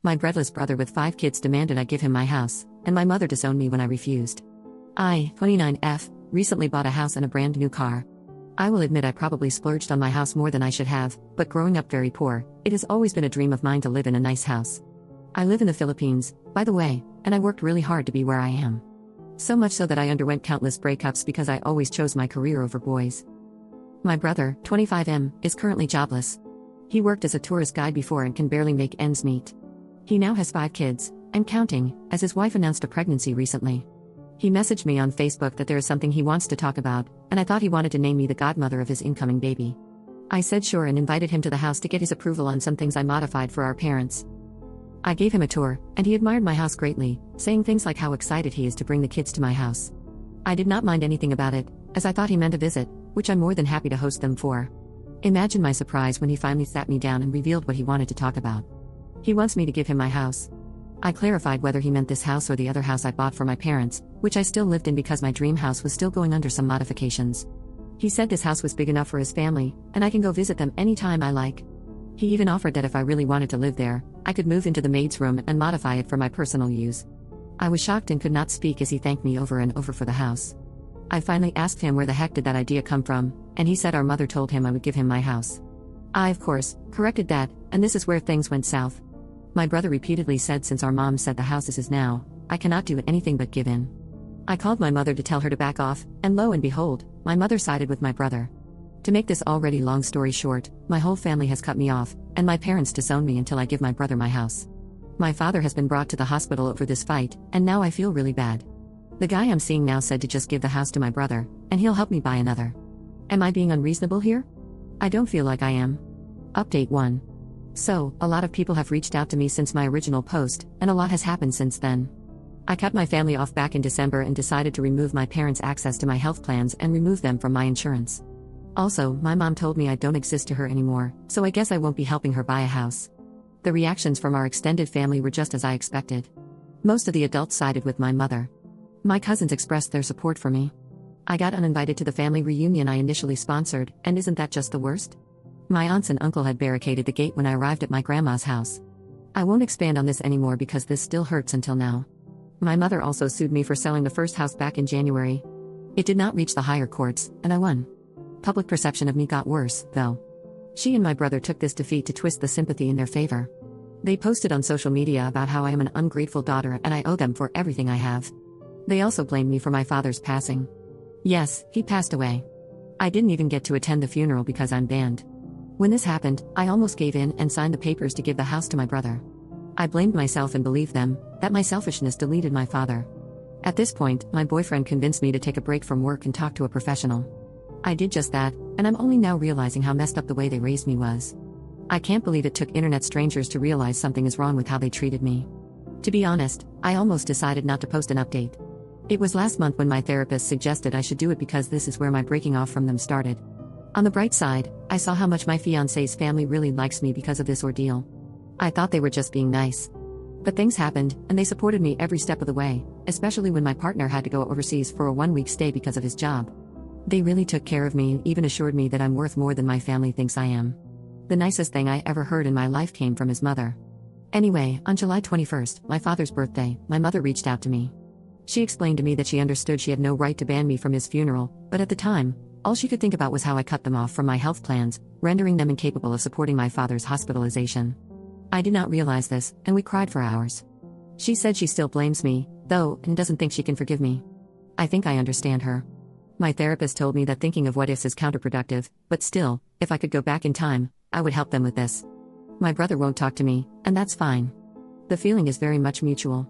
My breadless brother with 5 kids demanded I give him my house, and my mother disowned me when I refused. I, 29F, recently bought a house and a brand new car. I will admit I probably splurged on my house more than I should have, but growing up very poor, it has always been a dream of mine to live in a nice house. I live in the Philippines, by the way, and I worked really hard to be where I am. So much so that I underwent countless breakups because I always chose my career over boys. My brother, 25M, is currently jobless. He worked as a tourist guide before and can barely make ends meet. He now has 5 kids, and counting, as his wife announced a pregnancy recently. He messaged me on Facebook that there is something he wants to talk about, and I thought he wanted to name me the godmother of his incoming baby. I said sure and invited him to the house to get his approval on some things I modified for our parents. I gave him a tour, and he admired my house greatly, saying things like how excited he is to bring the kids to my house. I did not mind anything about it, as I thought he meant a visit, which I'm more than happy to host them for. Imagine my surprise when he finally sat me down and revealed what he wanted to talk about. He wants me to give him my house. I clarified whether he meant this house or the other house I bought for my parents, which I still lived in because my dream house was still going under some modifications. He said this house was big enough for his family, and I can go visit them anytime I like. He even offered that if I really wanted to live there, I could move into the maid's room and modify it for my personal use. I was shocked and could not speak as he thanked me over and over for the house. I finally asked him where the heck did that idea come from, and he said our mother told him I would give him my house. I, of course, corrected that, and this is where things went south. My brother repeatedly said since our mom said the house is his now, I cannot do anything but give in. I called my mother to tell her to back off, and lo and behold, my mother sided with my brother. To make this already long story short, my whole family has cut me off, and my parents disown me until I give my brother my house. My father has been brought to the hospital over this fight, and now I feel really bad. The guy I'm seeing now said to just give the house to my brother, and he'll help me buy another. Am I being unreasonable here? I don't feel like I am. Update 1. So, a lot of people have reached out to me since my original post, and a lot has happened since then. I cut my family off back in December and decided to remove my parents' access to my health plans and remove them from my insurance. Also, my mom told me I don't exist to her anymore, so I guess I won't be helping her buy a house. The reactions from our extended family were just as I expected. Most of the adults sided with my mother. My cousins expressed their support for me. I got uninvited to the family reunion I initially sponsored, and isn't that just the worst? My aunts and uncle had barricaded the gate when I arrived at my grandma's house. I won't expand on this anymore because this still hurts until now. My mother also sued me for selling the first house back in January. It did not reach the higher courts, and I won. Public perception of me got worse, though. She and my brother took this defeat to twist the sympathy in their favor. They posted on social media about how I am an ungrateful daughter and I owe them for everything I have. They also blamed me for my father's passing. Yes, he passed away. I didn't even get to attend the funeral because I'm banned. When this happened, I almost gave in and signed the papers to give the house to my brother. I blamed myself and believed them, that my selfishness deleted my father. At this point, my boyfriend convinced me to take a break from work and talk to a professional. I did just that, and I'm only now realizing how messed up the way they raised me was. I can't believe it took internet strangers to realize something is wrong with how they treated me. To be honest, I almost decided not to post an update. It was last month when my therapist suggested I should do it because this is where my breaking off from them started. On the bright side, I saw how much my fiancé's family really likes me because of this ordeal. I thought they were just being nice. But things happened, and they supported me every step of the way, especially when my partner had to go overseas for a 1-week stay because of his job. They really took care of me and even assured me that I'm worth more than my family thinks I am. The nicest thing I ever heard in my life came from his mother. Anyway, on July 21st, my father's birthday, my mother reached out to me. She explained to me that she understood she had no right to ban me from his funeral, but at the time, all she could think about was how I cut them off from my health plans, rendering them incapable of supporting my father's hospitalization. I did not realize this, and we cried for hours. She said she still blames me, though, and doesn't think she can forgive me. I think I understand her. My therapist told me that thinking of what ifs is counterproductive, but still, if I could go back in time, I would help them with this. My brother won't talk to me, and that's fine. The feeling is very much mutual.